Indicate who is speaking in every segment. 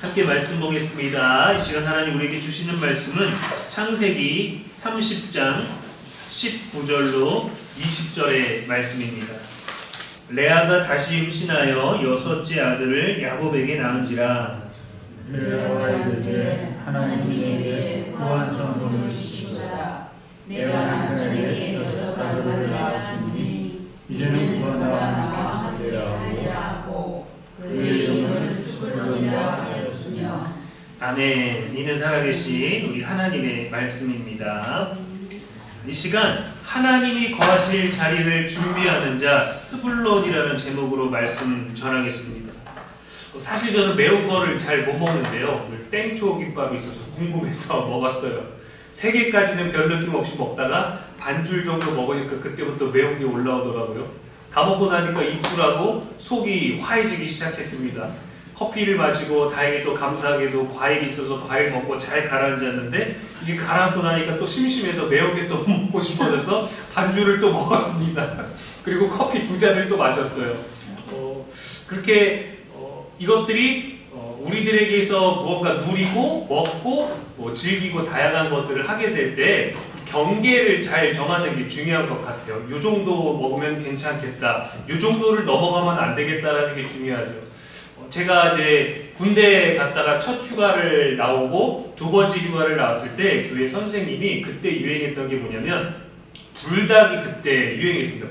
Speaker 1: 함께 말씀 보겠습니다. 이 시간 하나님 우리에게 주시는 말씀은 창세기 30장 19절로 20절의 말씀입니다. 레아가 다시 임신하여 여섯째 아들을 야곱에게 낳은지라.
Speaker 2: 레아에게 하나님이 구한 성도를 주시고자 내가 남편에게 여섯 아들을 낳았으니 이제는 그가 나와 함께 살리라 하고 그의 이름을 스불론이라 하였으며.
Speaker 1: 아멘. 이는 살아계신 우리 하나님의 말씀입니다. 이 시간 하나님이 거하실 자리를 준비하는 자 스불론이라는 제목으로 말씀 전하겠습니다. 사실 저는 매운 거를 잘 못 먹는데요. 오늘 땡초 김밥이 있어서 궁금해서 먹었어요. 3개까지는 별 느낌 없이 먹다가 반줄 정도 먹으니까 그때부터 매운 게 올라오더라고요. 다 먹고 나니까 입술하고 속이 화해지기 시작했습니다. 커피를 마시고 다행히 또 감사하게도 과일이 있어서 과일 먹고 잘 가라앉았는데 이게 가라앉고 나니까 또 심심해서 매운 게 또 먹고 싶어져서 반줄을 또 먹었습니다. 그리고 커피 2잔을 또 마셨어요. 그렇게 이것들이 우리들에게서 무언가 누리고 먹고 즐기고 다양한 것들을 하게 될 때 경계를 잘 정하는 게 중요한 것 같아요. 이 정도 먹으면 괜찮겠다, 이 정도를 넘어가면 안 되겠다라는 게 중요하죠. 제가 이제 군대 갔다가 첫 휴가를 나오고 2번째 휴가를 나왔을 때 교회 선생님이 그때 유행했던 게 뭐냐면 불닭이 그때 유행했습니다.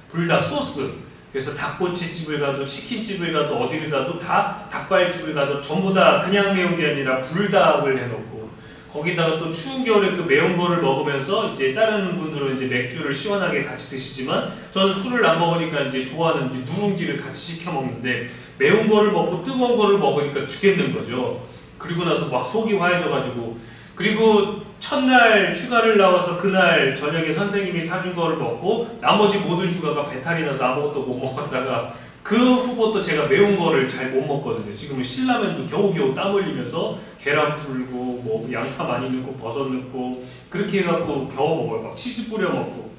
Speaker 1: 불닭 소스. 그래서 닭꼬치집을 가도 치킨집을 가도 어디를 가도 다 닭발집을 가도 전부 다 그냥 매운 게 아니라 불닭을 해놓고 거기다가 또 추운 겨울에 그 매운 거를 먹으면서 이제 다른 분들은 이제 맥주를 시원하게 같이 드시지만 저는 술을 안 먹으니까 이제 좋아하는 이제 누룽지를 같이 시켜 먹는데 매운 거를 먹고 뜨거운 거를 먹으니까 죽겠는 거죠. 그리고 나서 막 속이 화해져가지고 그리고 첫날 휴가를 나와서 그날 저녁에 선생님이 사준 거를 먹고 나머지 모든 휴가가 배탈이 나서 아무것도 못 먹었다가 그 후부터 제가 매운 거를 잘 못 먹거든요. 지금은 신라면도 겨우겨우 땀 흘리면서 계란 풀고 뭐 양파 많이 넣고 버섯 넣고 그렇게 해갖고 겨우 먹어요. 막 치즈 뿌려 먹고.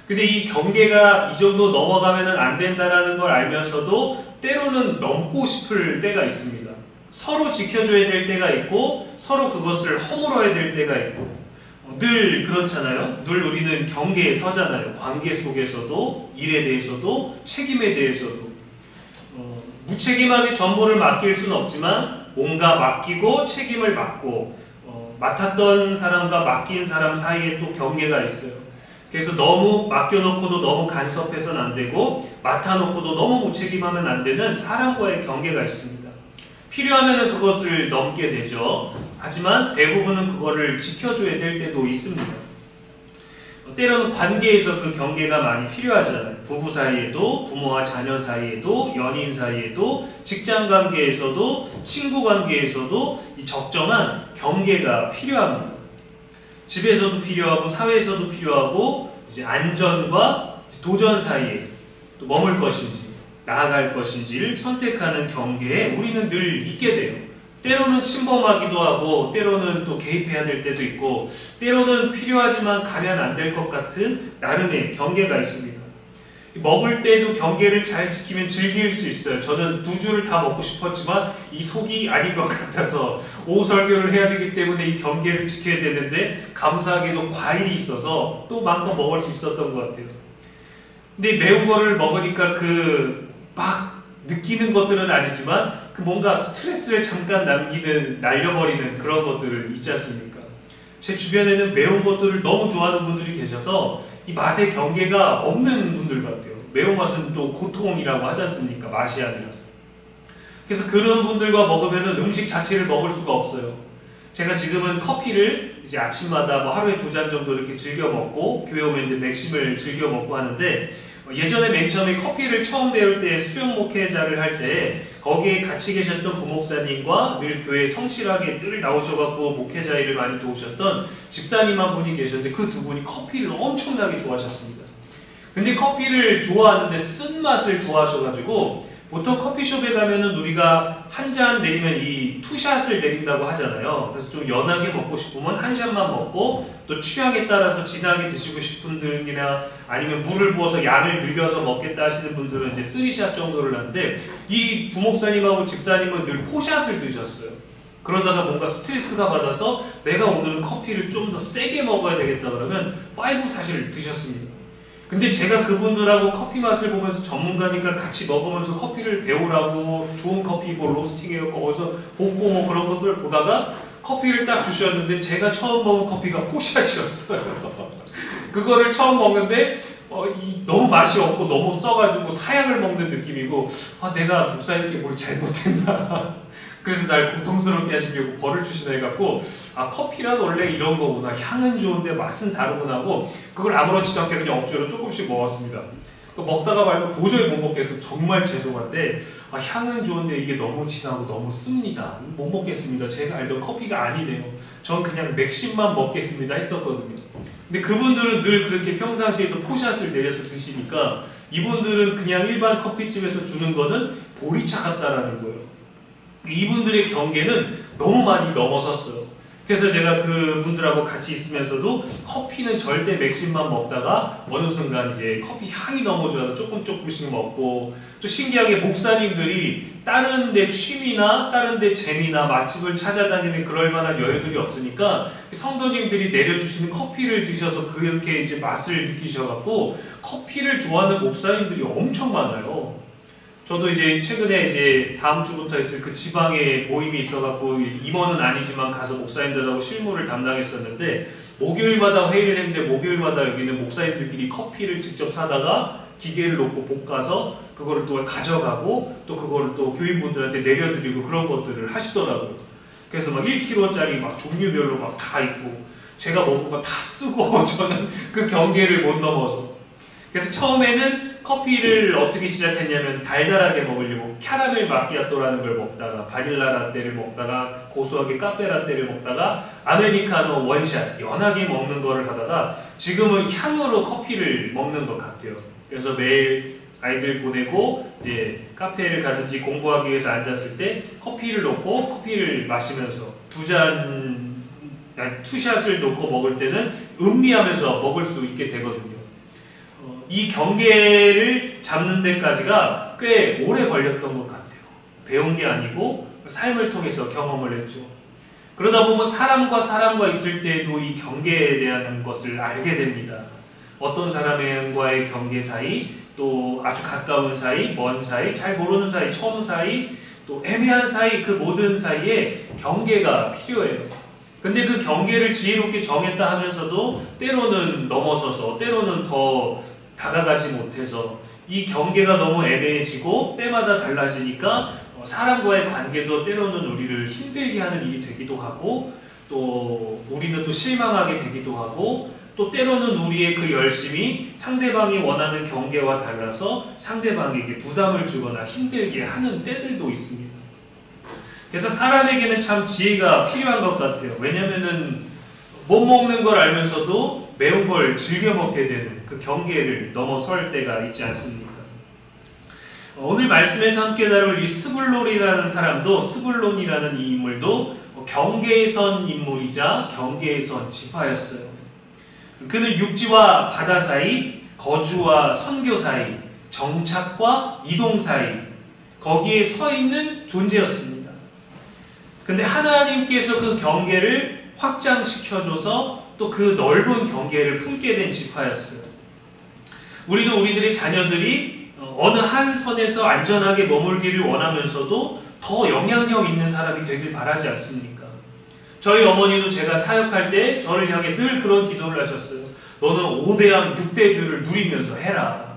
Speaker 1: 근데 이 경계가 이 정도 넘어가면 안 된다라는 걸 알면서도 때로는 넘고 싶을 때가 있습니다. 서로 지켜줘야 될 때가 있고 서로 그것을 허물어야 될 때가 있고 늘 그렇잖아요. 늘 우리는 경계에 서잖아요. 관계 속에서도 일에 대해서도 책임에 대해서도 무책임하게 전부를 맡길 수는 없지만 뭔가 맡기고 책임을 맡고 맡았던 사람과 맡긴 사람 사이에 또 경계가 있어요. 그래서 너무 맡겨놓고도 너무 간섭해서는 안 되고 맡아놓고도 너무 무책임하면 안 되는 사람과의 경계가 있습니다. 필요하면 그것을 넘게 되죠. 하지만 대부분은 그거를 지켜줘야 될 때도 있습니다. 때로는 관계에서 그 경계가 많이 필요하잖아요. 부부 사이에도, 부모와 자녀 사이에도, 연인 사이에도, 직장 관계에서도, 친구 관계에서도 이 적정한 경계가 필요합니다. 집에서도 필요하고 사회에서도 필요하고 이제 안전과 도전 사이에 또 머물 것인지 나아갈 것인지를 선택하는 경계에 우리는 늘 있게 돼요. 때로는 침범하기도 하고 때로는 또 개입해야 될 때도 있고 때로는 필요하지만 가면 안 될 것 같은 나름의 경계가 있습니다. 먹을 때도 경계를 잘 지키면 즐길 수 있어요. 저는 2줄을 다 먹고 싶었지만 이 속이 아닌 것 같아서 오후 설교를 해야 되기 때문에 이 경계를 지켜야 되는데 감사하게도 과일이 있어서 또 마음껏 먹을 수 있었던 것 같아요. 근데 매운 거를 먹으니까 막 느끼는 것들은 아니지만 그 뭔가 스트레스를 잠깐 날려버리는 그런 것들을 있지 않습니까? 제 주변에는 매운 것들을 너무 좋아하는 분들이 계셔서 이 맛의 경계가 없는 분들 같아요. 매운맛은 또 고통이라고 하지 않습니까? 맛이 아니라. 그래서 그런 분들과 먹으면 음식 자체를 먹을 수가 없어요. 제가 지금은 커피를 이제 아침마다 뭐 하루에 2잔 정도 이렇게 즐겨 먹고 교회 오면 이제 맥심을 즐겨 먹고 하는데 예전에 맨 처음에 커피를 처음 배울 때 수영 목회자를 할 때 거기에 같이 계셨던 부목사님과 늘 교회에 성실하게 늘 나오셔갖고 목회자 일을 많이 도우셨던 집사님 한 분이 계셨는데 그 2분이 커피를 엄청나게 좋아하셨습니다. 근데 커피를 좋아하는데 쓴맛을 좋아하셔가지고 보통 커피숍에 가면은 우리가 한 잔 내리면 이 투샷을 내린다고 하잖아요. 그래서 좀 연하게 먹고 싶으면 한 샷만 먹고, 또 취향에 따라서 진하게 드시고 싶은 분들이나 아니면 물을 부어서 양을 늘려서 먹겠다 하시는 분들은 이제 3샷 정도를 하는데, 이 부목사님하고 집사님은 늘 4샷을 드셨어요. 그러다가 뭔가 스트레스가 받아서 내가 오늘은 커피를 좀 더 세게 먹어야 되겠다 그러면 5샷을 드셨습니다. 근데 제가 그분들하고 커피 맛을 보면서 전문가니까 같이 먹으면서 커피를 배우라고 좋은 커피 뭐 로스팅해갖고 어디서 볶고 뭐 그런 것들을 보다가 커피를 딱 주셨는데 제가 처음 먹은 커피가 4샷이었어요. 그거를 처음 먹는데 너무 맛이 없고 너무 써가지고 사약을 먹는 느낌이고, 내가 목사님께 뭘 잘못했나 그래서 날 고통스럽게 하시려고 벌을 주시나 해갖고, 커피란 원래 이런 거구나, 향은 좋은데 맛은 다르구나 하고 그걸 아무렇지도 않게 그냥 억지로 조금씩 먹었습니다. 또 먹다가 말고 도저히 못 먹겠어서 정말 죄송한데, 향은 좋은데 이게 너무 진하고 너무 씁니다, 못 먹겠습니다, 제가 알던 커피가 아니네요, 전 그냥 맥심만 먹겠습니다 했었거든요. 근데 그분들은 늘 그렇게 평상시에도 4샷을 내려서 드시니까 이분들은 그냥 일반 커피집에서 주는 거는 보리차 같다라는 거예요. 이분들의 경계는 너무 많이 넘어섰어요. 그래서 제가 그분들하고 같이 있으면서도 커피는 절대 맥심만 먹다가 어느 순간 이제 커피 향이 너무 좋아서 조금씩 먹고, 또 신기하게 목사님들이 다른 데 취미나 다른 데 재미나 맛집을 찾아다니는 그럴 만한 여유들이 없으니까 성도님들이 내려주시는 커피를 드셔서 그렇게 이제 맛을 느끼셔갖고 커피를 좋아하는 목사님들이 엄청 많아요. 저도 이제 최근에 이제 다음 주부터 있을 그 지방에 모임이 있어갖고 임원은 아니지만 가서 목사님들하고 실무를 담당했었는데, 목요일마다 회의를 했는데 목요일마다 여기는 목사님들끼리 커피를 직접 사다가 기계를 놓고 볶아서 그거를 또 가져가고 또 그거를 또 교인분들한테 내려드리고 그런 것들을 하시더라고요. 그래서 막 1kg짜리 막 종류별로 막 다 있고, 제가 먹은 거 다 쓰고 저는 그 경계를 못 넘어서. 그래서 처음에는 커피를 어떻게 시작했냐면 달달하게 먹으려고 캐러멜 마키아토라는 걸 먹다가 바닐라 라떼를 먹다가 고소하게 카페 라떼를 먹다가 아메리카노 원샷 연하게 먹는 거를 하다가 지금은 향으로 커피를 먹는 것 같아요. 그래서 매일 아이들 보내고 이제 카페를 가든지 공부하기 위해서 앉았을 때 커피를 놓고 커피를 마시면서 투샷을 놓고 먹을 때는 음미하면서 먹을 수 있게 되거든요. 이 경계를 잡는 데까지가 꽤 오래 걸렸던 것 같아요. 배운 게 아니고 삶을 통해서 경험을 했죠. 그러다 보면 사람과 있을 때도 이 경계에 대한 것을 알게 됩니다. 어떤 사람과의 경계 사이, 또 아주 가까운 사이, 먼 사이, 잘 모르는 사이, 처음 사이, 또 애매한 사이, 그 모든 사이에 경계가 필요해요. 근데 그 경계를 지혜롭게 정했다 하면서도 때로는 넘어서서 때로는 더 다가가지 못해서 이 경계가 너무 애매해지고 때마다 달라지니까 사람과의 관계도 때로는 우리를 힘들게 하는 일이 되기도 하고, 또 우리는 또 실망하게 되기도 하고, 또 때로는 우리의 그 열심이 상대방이 원하는 경계와 달라서 상대방에게 부담을 주거나 힘들게 하는 때들도 있습니다. 그래서 사람에게는 참 지혜가 필요한 것 같아요. 왜냐면은 못 먹는 걸 알면서도 매운 걸 즐겨 먹게 되는 그 경계를 넘어설 때가 있지 않습니까? 오늘 말씀에서 함께 다룰 이 스불론이라는 사람도, 스불론이라는 이 인물도 경계에 선 인물이자 경계에 선 지파였어요. 그는 육지와 바다 사이, 거주와 선교 사이, 정착과 이동 사이, 거기에 서 있는 존재였습니다. 근데 하나님께서 그 경계를 확장시켜줘서 또 그 넓은 경계를 품게 된 지파였어요. 우리도 우리들의 자녀들이 어느 한 선에서 안전하게 머물기를 원하면서도 더 영향력 있는 사람이 되길 바라지 않습니까? 저희 어머니도 제가 사역할 때 저를 향해 늘 그런 기도를 하셨어요. 너는 5대양 6대주를 누리면서 해라.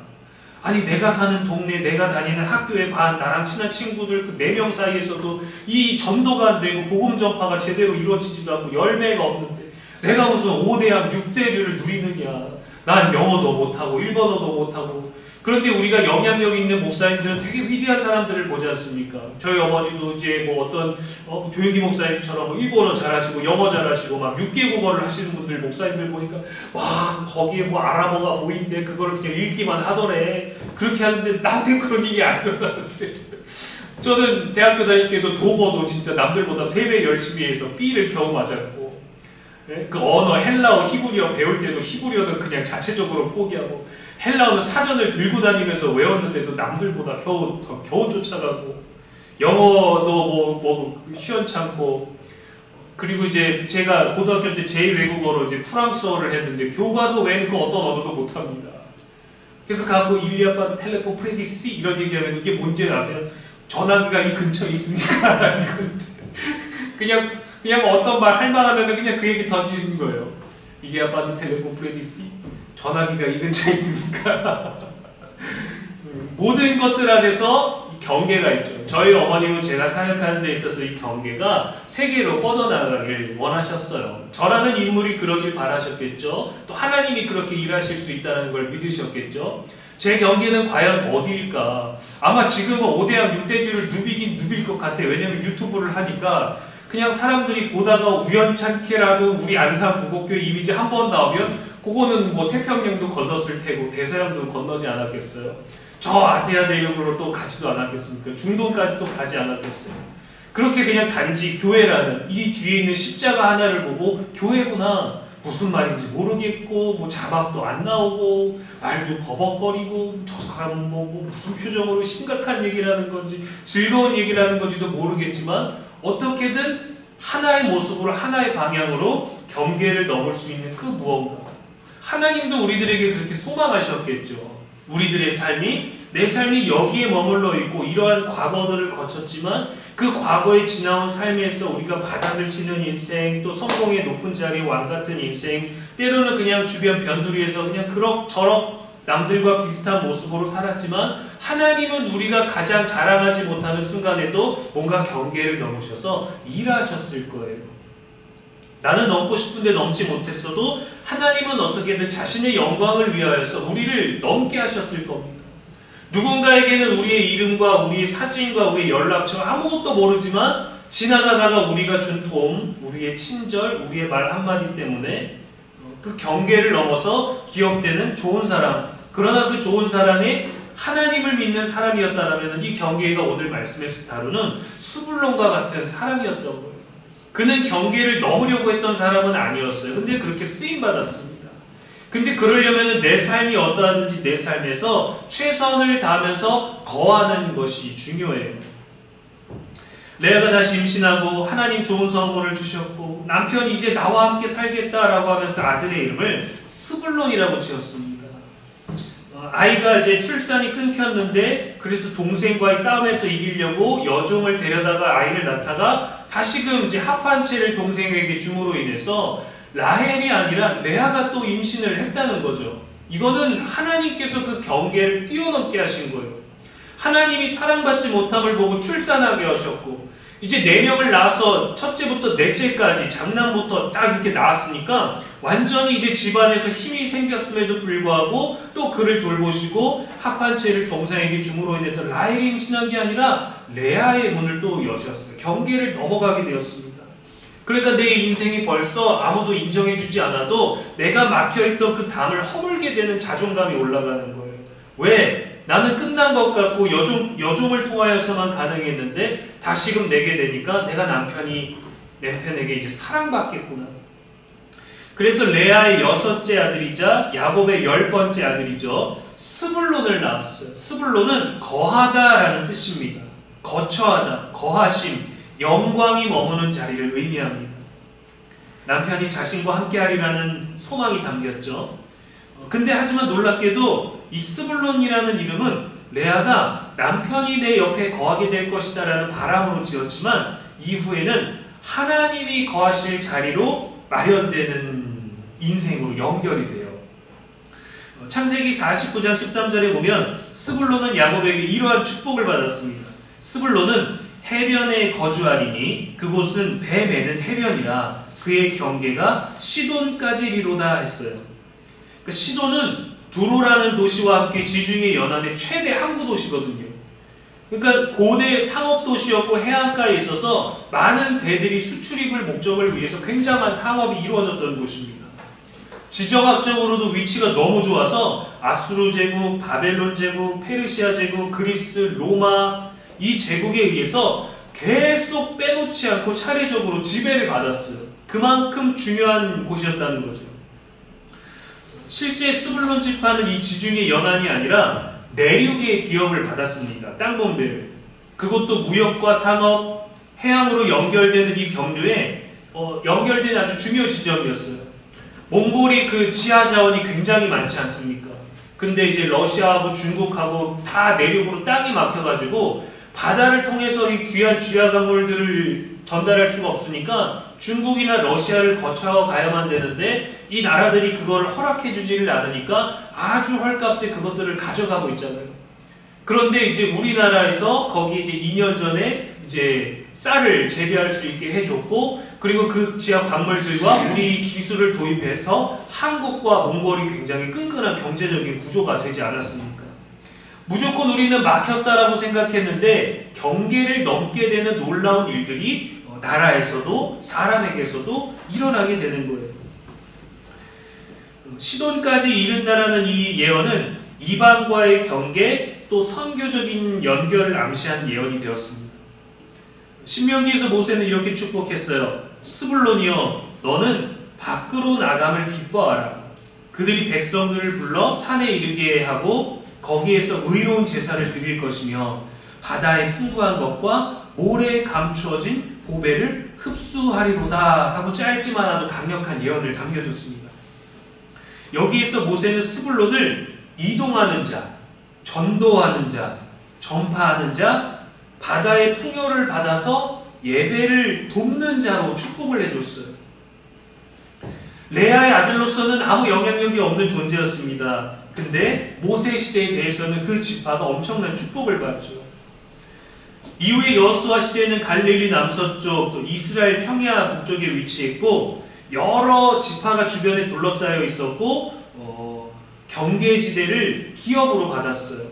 Speaker 1: 아니 내가 사는 동네, 내가 다니는 학교에 나랑 친한 친구들 그 4명 사이에서도 이 전도가 안 되고 복음 전파가 제대로 이루어지지도 않고 열매가 없는데 내가 무슨 5대양 6대주를 누리느냐. 난 영어도 못하고 일본어도 못하고 그런데 우리가 영향력 있는 목사님들은 되게 위대한 사람들을 보지 않습니까? 저희 어머니도 이제 뭐 어떤 조용기 목사님처럼 뭐 일본어 잘하시고 영어 잘하시고 막 6개 국어를 하시는 분들 목사님들 보니까 와 거기에 뭐 아랍어가 보이는데 그걸 그냥 읽기만 하더래. 그렇게 하는데 나한테 그런 일이 안 일어나는데 저는 대학교 다닐 때도 독어도 진짜 남들보다 3배 열심히 해서 B를 겨우 맞았고 그 언어 헬라어 히브리어 배울 때도 히브리어는 그냥 자체적으로 포기하고 헬라어는 사전을 들고 다니면서 외웠는데도 남들보다 겨우 쫓아가고 영어도 뭐 시원찮고 그리고 이제 제가 고등학교 때 제2외국어로 이제 프랑스어를 했는데 교과서 외에는 그 어떤 언어도 못합니다. 그래서 가고 일리아바드 텔레폰 프레디스 이런 얘기하면 이게 뭔지 아세요? 전화기가 이 근처에 있습니까? 그냥 어떤 말 할 만하면 그냥 그 얘기 던지는 거예요. 일리아바드 텔레폰 프레디스 전화기가 이 근처에 있습니까? 모든 것들 안에서 경계가 있죠. 저희 어머님은 제가 사역하는 데 있어서 이 경계가 세계로 뻗어나가길 원하셨어요. 저라는 인물이 그러길 바라셨겠죠. 또 하나님이 그렇게 일하실 수 있다는 걸 믿으셨겠죠. 제 경계는 과연 어디일까? 아마 지금은 5대양 6대주를 누비긴 누빌 것 같아요. 왜냐면 유튜브를 하니까 그냥 사람들이 보다가 우연찮게라도 우리 안산 부곡교회 이미지 한 번 나오면 그거는 뭐 태평양도 건넜을 테고 대서양도 건너지 않았겠어요. 저 아세아 대륙으로 또 가지도 않았겠습니까? 중동까지 또 가지 않았겠어요. 그렇게 그냥 단지 교회라는 이 뒤에 있는 십자가 하나를 보고 교회구나 무슨 말인지 모르겠고 뭐 자막도 안 나오고 말도 버벅거리고 저 사람은 뭐 무슨 표정으로 심각한 얘기를 하는 건지 즐거운 얘기를 하는 건지도 모르겠지만 어떻게든 하나의 모습으로 하나의 방향으로 경계를 넘을 수 있는 그 무언가 하나님도 우리들에게 그렇게 소망하셨겠죠. 우리들의 삶이 내 삶이 여기에 머물러 있고 이러한 과거들을 거쳤지만 그 과거에 지나온 삶에서 우리가 바닥을 치는 인생 또 성공의 높은 자리의 왕같은 인생 때로는 그냥 주변 변두리에서 그냥 그럭저럭 남들과 비슷한 모습으로 살았지만 하나님은 우리가 가장 자랑하지 못하는 순간에도 뭔가 경계를 넘으셔서 일하셨을 거예요. 나는 넘고 싶은데 넘지 못했어도 하나님은 어떻게든 자신의 영광을 위하여서 우리를 넘게 하셨을 겁니다. 누군가에게는 우리의 이름과 우리의 사진과 우리의 연락처가 아무것도 모르지만 지나가다가 우리가 준 도움, 우리의 친절, 우리의 말 한마디 때문에 그 경계를 넘어서 기억되는 좋은 사람, 그러나 그 좋은 사람이 하나님을 믿는 사람이었다면 이 경계가 오늘 말씀에서 다루는 스불론과 같은 사람이었던 거예요. 그는 경계를 넘으려고 했던 사람은 아니었어요. 근데 그렇게 쓰임받았습니다. 근데 그러려면 내 삶이 어떠하든지 내 삶에서 최선을 다하면서 거하는 것이 중요해요. 레아가 다시 임신하고 하나님 좋은 성분을 주셨고 남편이 이제 나와 함께 살겠다라고 하면서 아들의 이름을 스불론이라고 지었습니다. 아이가 이제 출산이 끊겼는데 그래서 동생과의 싸움에서 이기려고 여종을 데려다가 아이를 낳다가 다시금 이제 합한 채를 동생에게 줌으로 인해서 라헬이 아니라 레아가 또 임신을 했다는 거죠. 이거는 하나님께서 그 경계를 뛰어넘게 하신 거예요. 하나님이 사랑받지 못함을 보고 출산하게 하셨고 이제 4명을 낳아서 첫째부터 넷째까지 장남부터 딱 이렇게 낳았으니까 완전히 이제 집안에서 힘이 생겼음에도 불구하고 또 그를 돌보시고 합한 채를 동생에게 줌으로 인해서 라헬이 임신한 게 아니라 레아의 문을 또 여셨어요. 경계를 넘어가게 되었습니다. 그러니까 내 인생이 벌써 아무도 인정해주지 않아도 내가 막혀있던 그 담을 허물게 되는 자존감이 올라가는 거예요. 왜? 나는 끝난 것 같고 여종을 통하여서만 가능했는데 다시금 내게 되니까 내가 남편에게 이제 사랑받겠구나. 그래서 레아의 6째 아들이자 야곱의 10번째 아들이죠. 스불론을 낳았어요. 스불론은 거하다라는 뜻입니다. 거처하다, 거하심, 영광이 머무는 자리를 의미합니다. 남편이 자신과 함께하리라는 소망이 담겼죠. 근데 하지만 놀랍게도 이 스불론이라는 이름은 레아가 남편이 내 옆에 거하게 될 것이다 라는 바람으로 지었지만 이후에는 하나님이 거하실 자리로 마련되는 인생으로 연결이 돼요. 창세기 49장 13절에 보면 스불론은 야곱에게 이러한 축복을 받았습니다. 스불론은 해변에 거주하리니 그곳은 배 매는 해변이라 그의 경계가 시돈까지리로다 했어요. 그러니까 시돈은 두로라는 도시와 함께 지중해 연안의 최대 항구 도시거든요. 그러니까 고대 상업 도시였고 해안가에 있어서 많은 배들이 수출입을 목적을 위해서 굉장한 상업이 이루어졌던 곳입니다. 지정학적으로도 위치가 너무 좋아서 아수르 제국, 바벨론 제국, 페르시아 제국, 그리스, 로마 이 제국에 의해서 계속 빼놓지 않고 차례적으로 지배를 받았어요. 그만큼 중요한 곳이었다는 거죠. 실제 스불론 지파는 이 지중해 연안이 아니라 내륙의 기업을 받았습니다. 땅봉배를. 그것도 무역과 상업, 해양으로 연결되는 이 경로에 연결된 아주 중요 지점이었어요. 몽골이 그 지하 자원이 굉장히 많지 않습니까? 근데 이제 러시아하고 중국하고 다 내륙으로 땅이 막혀가지고 바다를 통해서 이 귀한 쥐야 강물들을 전달할 수가 없으니까 중국이나 러시아를 거쳐 가야만 되는데 이 나라들이 그걸 허락해 주지를 않으니까 아주 헐값에 그것들을 가져가고 있잖아요. 그런데 이제 우리나라에서 거기 이제 2년 전에 이제 쌀을 재배할 수 있게 해줬고, 그리고 그 지하 광물들과 우리 기술을 도입해서 한국과 몽골이 굉장히 끈끈한 경제적인 구조가 되지 않았습니까? 무조건 우리는 막혔다라고 생각했는데 경계를 넘게 되는 놀라운 일들이 나라에서도 사람에게서도 일어나게 되는 거예요. 시돈까지 이른다라는 이 예언은 이방과의 경계 또 선교적인 연결을 암시하는 예언이 되었습니다. 신명기에서 모세는 이렇게 축복했어요. 스불론이여, 너는 밖으로 나감을 기뻐하라. 그들이 백성들을 불러 산에 이르게 하고 거기에서 의로운 제사를 드릴 것이며 바다의 풍부한 것과 모래에 감추어진 보배를 흡수하리로다 하고 짧지만 않아도 강력한 예언을 담겨줬습니다. 여기에서 모세는 스불론을 이동하는 자, 전도하는 자, 전파하는 자, 바다의 풍요를 받아서 예배를 돕는 자로 축복을 해줬어요. 레아의 아들로서는 아무 영향력이 없는 존재였습니다. 근데 모세 시대에 대해서는 그 지파가 엄청난 축복을 받죠. 이후에 여호수아 시대에는 갈릴리 남서쪽, 또 이스라엘 평야 북쪽에 위치했고 여러 지파가 주변에 둘러싸여 있었고 경계지대를 기업으로 받았어요.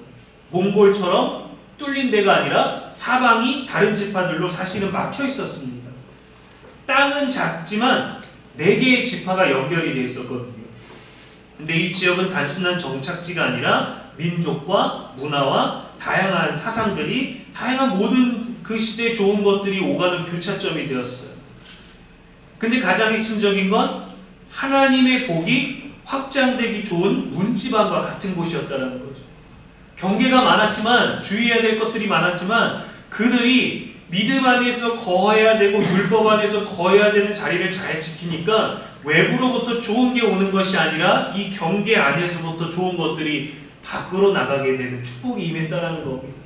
Speaker 1: 몽골처럼 뚫린 데가 아니라 사방이 다른 지파들로 사실은 막혀 있었습니다. 땅은 작지만 4개의 지파가 연결이 되어 있었거든요. 근데 이 지역은 단순한 정착지가 아니라 민족과 문화와 다양한 사상들이, 다양한 모든 그 시대의 좋은 것들이 오가는 교차점이 되었어요. 근데 가장 핵심적인 건 하나님의 복이 확장되기 좋은 문지방과 같은 곳이었다는 거죠. 경계가 많았지만, 주의해야 될 것들이 많았지만, 그들이 믿음 안에서 거해야 되고 율법 안에서 거해야 되는 자리를 잘 지키니까 외부로부터 좋은 게 오는 것이 아니라 이 경계 안에서부터 좋은 것들이 밖으로 나가게 되는 축복이 임했다는 겁니다.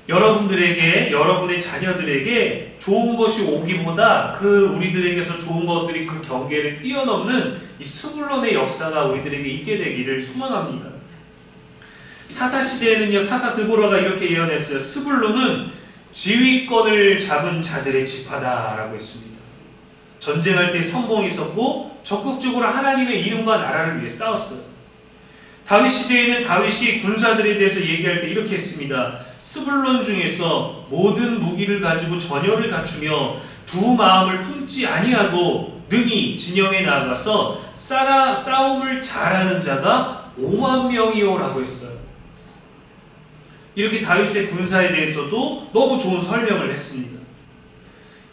Speaker 1: 여러분들에게, 여러분의 자녀들에게 좋은 것이 오기보다 그 우리들에게서 좋은 것들이 그 경계를 뛰어넘는 이 스불론의 역사가 우리들에게 있게 되기를 소망합니다. 사사시대에는요, 사사 드보라가 이렇게 예언했어요. 스불론은 지휘권을 잡은 자들의 지파다라고 했습니다. 전쟁할 때 성공했었고 적극적으로 하나님의 이름과 나라를 위해 싸웠어요. 다윗 시대에는 다윗이 군사들에 대해서 얘기할 때 이렇게 했습니다. 스불론 중에서 모든 무기를 가지고 전열을 갖추며 두 마음을 품지 아니하고 능히 진영에 나가서 싸움을 잘하는 자가 5만 명이요라고 했어요. 이렇게 다윗의 군사에 대해서도 너무 좋은 설명을 했습니다.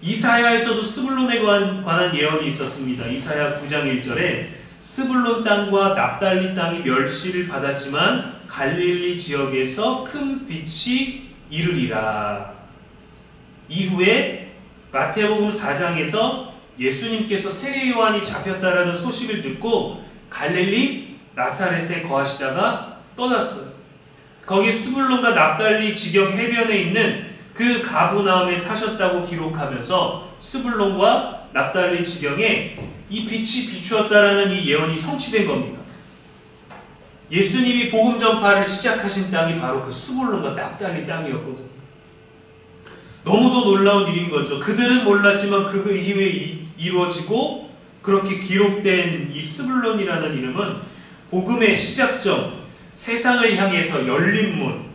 Speaker 1: 이사야에서도 스불론에 관한 예언이 있었습니다. 이사야 9장 1절에 스불론 땅과 납달리 땅이 멸시를 받았지만 갈릴리 지역에서 큰 빛이 이르리라. 이후에 마태복음 4장에서 예수님께서 세례 요한이 잡혔다라는 소식을 듣고 갈릴리 나사렛에 거하시다가 떠났어요. 거기 스불론과 납달리 지경 해변에 있는 그 가브나움에 사셨다고 기록하면서 스불론과 납달리 지경에 이 빛이 비추었다라는 이 예언이 성취된 겁니다. 예수님이 복음 전파를 시작하신 땅이 바로 그 스불론과 납달리 땅이었거든요. 너무도 놀라운 일인 거죠. 그들은 몰랐지만 그 이후에 이루어지고 그렇게 기록된 이 스불론이라는 이름은 복음의 시작점, 세상을 향해서 열린 문,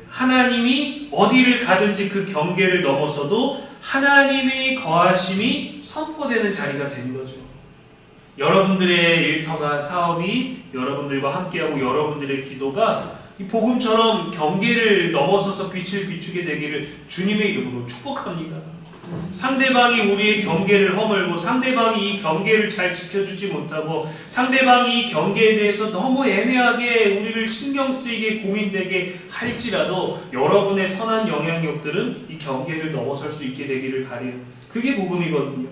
Speaker 1: 하나님이 어디를 가든지 그 경계를 넘어서도 하나님의 거하심이 선포되는 자리가 된 거죠. 여러분들의 일터가 사업이 여러분들과 함께하고 여러분들의 기도가 이 복음처럼 경계를 넘어서서 빛을 비추게 되기를 주님의 이름으로 축복합니다. 상대방이 우리의 경계를 허물고 상대방이 이 경계를 잘 지켜주지 못하고 상대방이 이 경계에 대해서 너무 애매하게 우리를 신경 쓰이게 고민되게 할지라도 여러분의 선한 영향력들은 이 경계를 넘어설 수 있게 되기를 바라요. 그게 복음이거든요.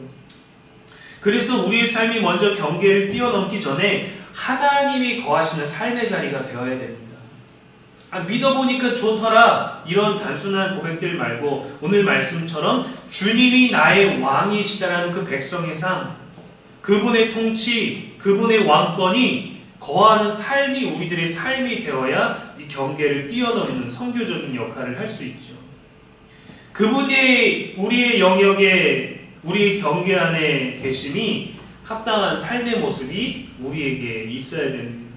Speaker 1: 그래서 우리의 삶이 먼저 경계를 뛰어넘기 전에 하나님이 거하시는 삶의 자리가 되어야 됩니다. 믿어보니까 좋더라 이런 단순한 고백들 말고 오늘 말씀처럼 주님이 나의 왕이시다라는 그 백성의 삶, 그분의 통치, 그분의 왕권이 거하는 삶이 우리들의 삶이 되어야 이 경계를 뛰어넘는 선교적인 역할을 할 수 있죠. 그분이 우리의 영역에 우리의 경계 안에 계심이 합당한 삶의 모습이 우리에게 있어야 됩니다.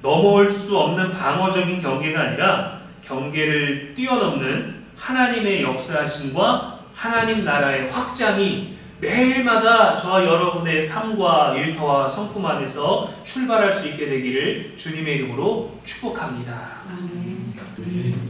Speaker 1: 넘어올 수 없는 방어적인 경계가 아니라 경계를 뛰어넘는 하나님의 역사하심과 하나님 나라의 확장이 매일마다 저와 여러분의 삶과 일터와 성품 안에서 출발할 수 있게 되기를 주님의 이름으로 축복합니다.
Speaker 2: 아멘.